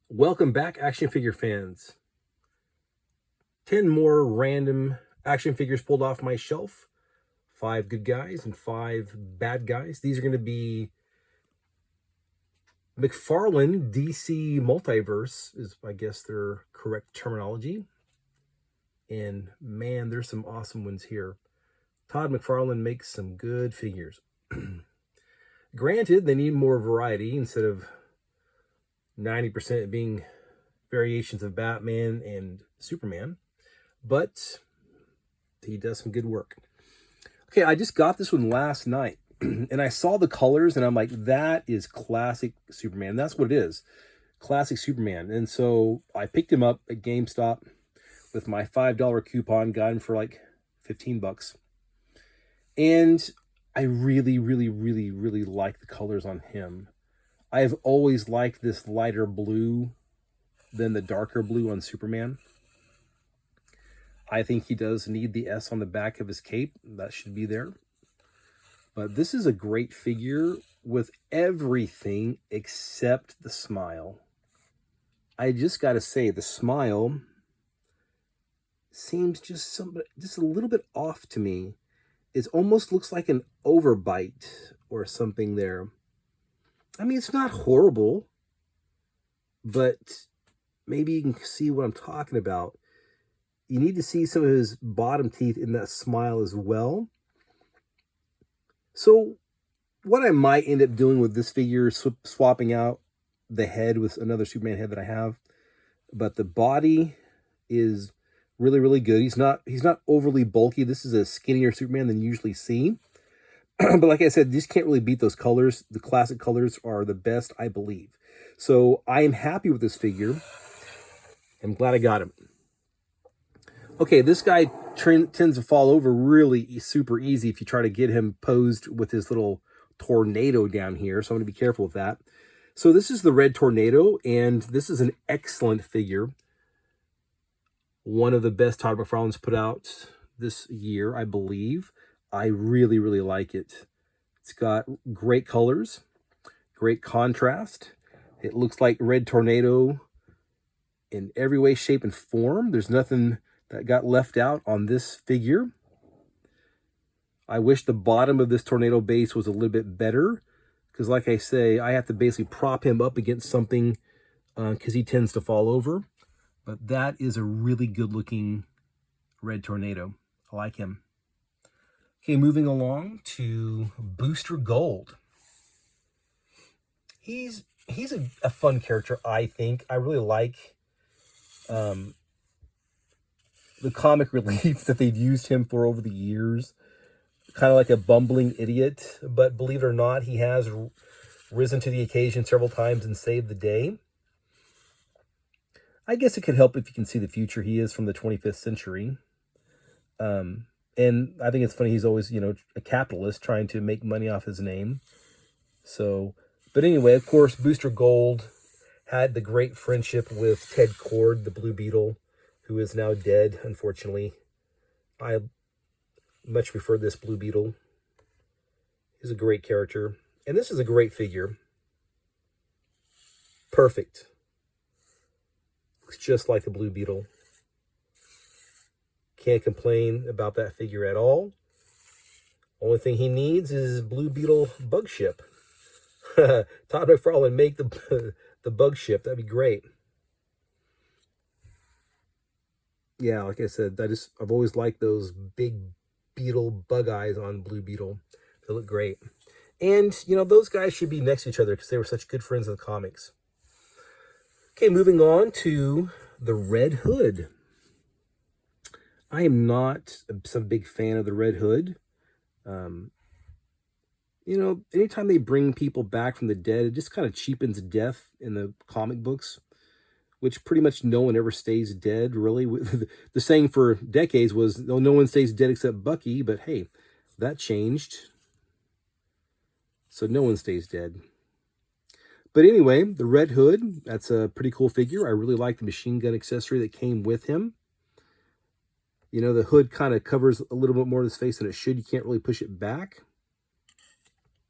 Welcome back, action figure fans. 10 more random action figures pulled off my shelf. 5 good guys and 5 bad guys. These are going to be McFarline DC Multiverse is, I guess, their correct terminology. And man, there's some awesome ones here. Todd McFarline makes some good figures. Granted, they need more variety instead of 90% being variations of Batman and Superman, but he does some good work. Okay, I just got this one last night, and I saw the colors, and I'm like, that is classic Superman. That's what it is, classic Superman. And so I picked him up at GameStop with my $5 coupon, got him for like 15 bucks. And I really, really, really, really like the colors on him. I've always liked this lighter blue than the darker blue on Superman. I think he does need the S on the back of his cape. That should be there. But this is a great figure with everything except the smile. I just got to say, the smile seems just a little bit off to me. It almost looks like an overbite or something there. I mean, it's not horrible, but maybe you can see what I'm talking about. You need to see some of his bottom teeth in that smile as well. So what I might end up doing with this figure is swapping out the head with another Superman head that I have. But the body is really, really good. He's not overly bulky. This is a skinnier Superman than you usually see. But like I said, you just can't really beat those colors. The classic colors are the best, I believe. So I am happy with this figure. I'm glad I got him. Okay, this guy tends to fall over really super easy if you try to get him posed with his little tornado down here. So I'm going to be careful with that. So this is the Red Tornado, and this is an excellent figure. One of the best Todd McFarlane's put out this year, I believe. I really, really like it. It's got great colors, great contrast. It looks like Red Tornado in every way, shape, and form. There's nothing that got left out on this figure. I wish the bottom of this tornado base was a little bit better, because like I say, I have to basically prop him up against something because he tends to fall over. But that is a really good looking Red Tornado. I like him. Okay, moving along to Booster Gold. He's a fun character, I think. I really like the comic relief that they've used him for over the years. Kind of like a bumbling idiot, but believe it or not, he has risen to the occasion several times and saved the day. I guess it could help if you can see the future. He is from the 25th century. And I think it's funny, he's always, a capitalist trying to make money off his name. So, but anyway, of course, Booster Gold had the great friendship with Ted Cord, the Blue Beetle, who is now dead, unfortunately. I much prefer this Blue Beetle. He's a great character. And this is a great figure. Perfect. Looks just like the Blue Beetle. Can't complain about that figure at all. Only thing he needs is Blue Beetle bug ship. Todd McFarlane, make the bug ship. That'd be great. Yeah, like I said, I've always liked those big beetle bug eyes on Blue Beetle. They look great. And, those guys should be next to each other because they were such good friends in the comics. Okay, moving on to the Red Hood. I am not some big fan of the Red Hood. Anytime they bring people back from the dead, it just kind of cheapens death in the comic books, which pretty much no one ever stays dead, really. The saying for decades was, no one stays dead except Bucky, but hey, that changed. So no one stays dead. But anyway, the Red Hood, that's a pretty cool figure. I really like the machine gun accessory that came with him. The hood kind of covers a little bit more of his face than it should. You can't really push it back.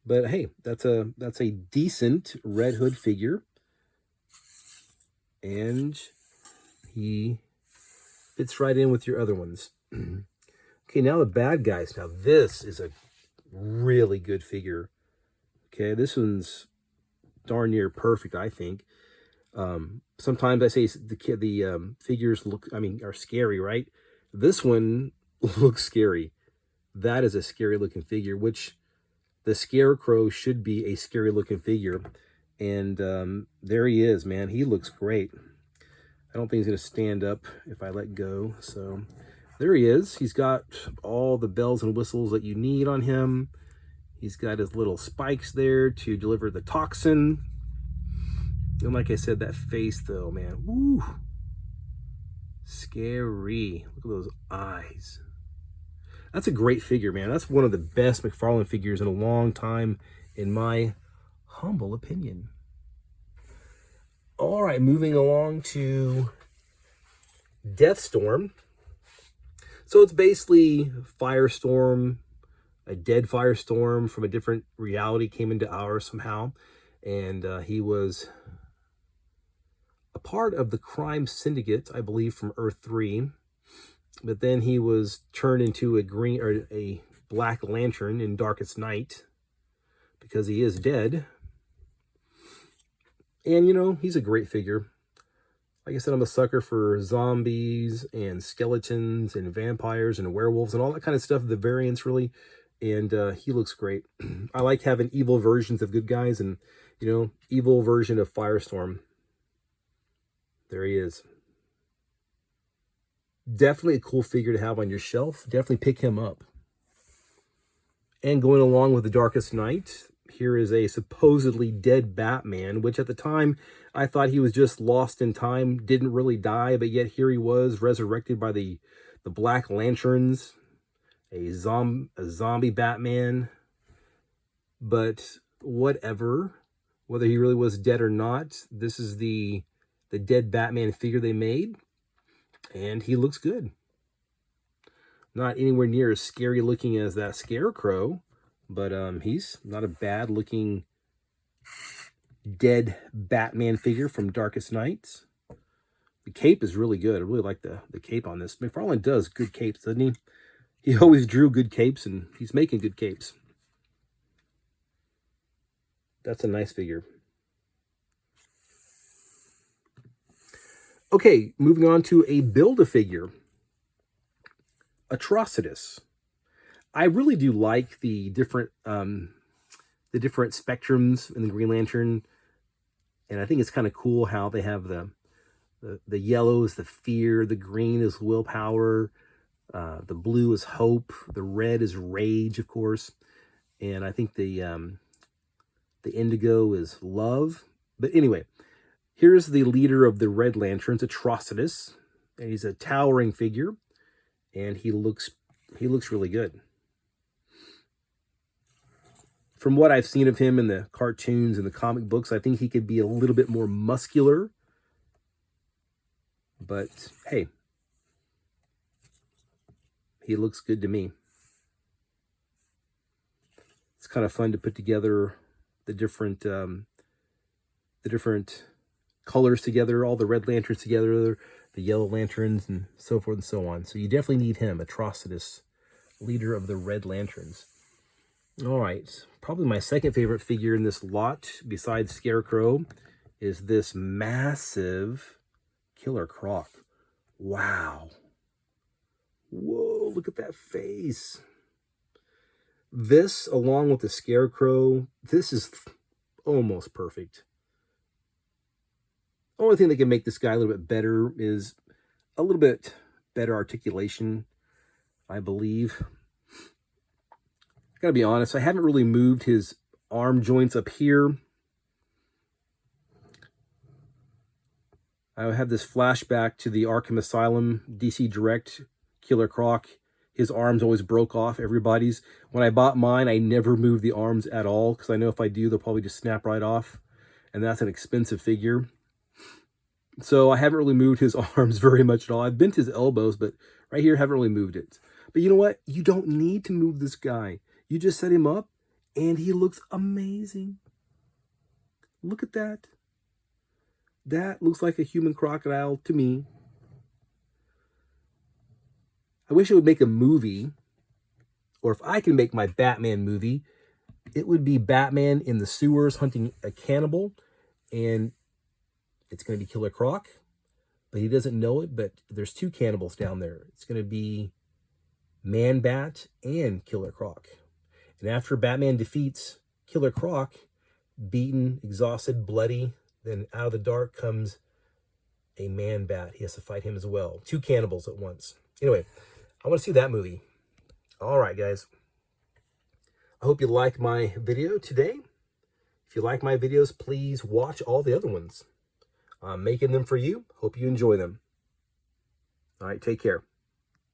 But hey, that's a decent Red Hood figure. And he fits right in with your other ones. Okay, now the bad guys. Now this is a really good figure. Okay, this one's darn near perfect, I think. Sometimes I say the figures are scary, right? This one looks scary. That is a scary looking figure, which the Scarecrow should be a scary looking figure. And there he is, man. He looks great. I don't think he's going to stand up if I let go. So there he is. He's got all the bells and whistles that you need on him. He's got his little spikes there to deliver the toxin. And like I said, that face though, man. Woo! Scary. Look at those eyes. That's a great figure, man. That's one of the best McFarlane figures in a long time, in my humble opinion. All right, moving along to Deathstorm. So it's basically Firestorm, a dead Firestorm from a different reality came into ours somehow. And he was a part of the crime syndicate, I believe, from Earth 3. But then he was turned into a Black Lantern in Darkest Night because he is dead. And, you know, he's a great figure. Like I said, I'm a sucker for zombies and skeletons and vampires and werewolves and all that kind of stuff, the variants, really. And he looks great. I like having evil versions of good guys and, you know, evil version of Firestorm. There he is. Definitely a cool figure to have on your shelf. Definitely pick him up. And going along with the Darkest Night, here is a supposedly dead Batman, which at the time I thought he was just lost in time, didn't really die, but yet here he was resurrected by the Black Lanterns, a zombie Batman. But whatever, whether he really was dead or not, this is the dead Batman figure they made, and he looks good. Not anywhere near as scary looking as that Scarecrow, but he's not a bad looking dead Batman figure from Darkest Nights. The cape is really good. I really like the cape on this. McFarlane does good capes, doesn't he? He always drew good capes, and he's making good capes. That's a nice figure. Okay, moving on to a Build-A-Figure. Atrocitus. I really do like the different spectrums in the Green Lantern, and I think it's kind of cool how they have the yellow is the fear, the green is willpower, the blue is hope, the red is rage, of course, and I think the indigo is love. But anyway, here's the leader of the Red Lanterns, Atrocitus, and he's a towering figure, and he looks really good. From what I've seen of him in the cartoons and the comic books, I think he could be a little bit more muscular. But hey, he looks good to me. It's kind of fun to put together the different colors together, all the Red Lanterns together, the Yellow Lanterns, and so forth and so on. So you definitely need him, Atrocitus, leader of the Red Lanterns. All right, probably my second favorite figure in this lot, besides Scarecrow, is this massive Killer Croc. Wow. Whoa, look at that face. This, along with the Scarecrow, this is almost perfect. Only thing that can make this guy a little bit better is a little bit better articulation, I believe. I gotta be honest, I haven't really moved his arm joints up here. I have this flashback to the Arkham Asylum DC Direct Killer Croc. His arms always broke off, everybody's. When I bought mine, I never moved the arms at all, because I know if I do, they'll probably just snap right off. And that's an expensive figure. So I haven't really moved his arms very much at all. I've bent his elbows, but right here, haven't really moved it. But you know what? You don't need to move this guy. You just set him up, and he looks amazing. Look at that. That looks like a human crocodile to me. I wish it would make a movie, or if I can make my Batman movie, it would be Batman in the sewers hunting a cannibal, and it's going to be Killer Croc, but he doesn't know it, but there's two cannibals down there. It's going to be Man-Bat and Killer Croc. And after Batman defeats Killer Croc, beaten, exhausted, bloody, then out of the dark comes a Man-Bat. He has to fight him as well. Two cannibals at once. Anyway, I want to see that movie. All right, guys. I hope you like my video today. If you like my videos, please watch all the other ones. I'm making them for you. Hope you enjoy them. All right, take care.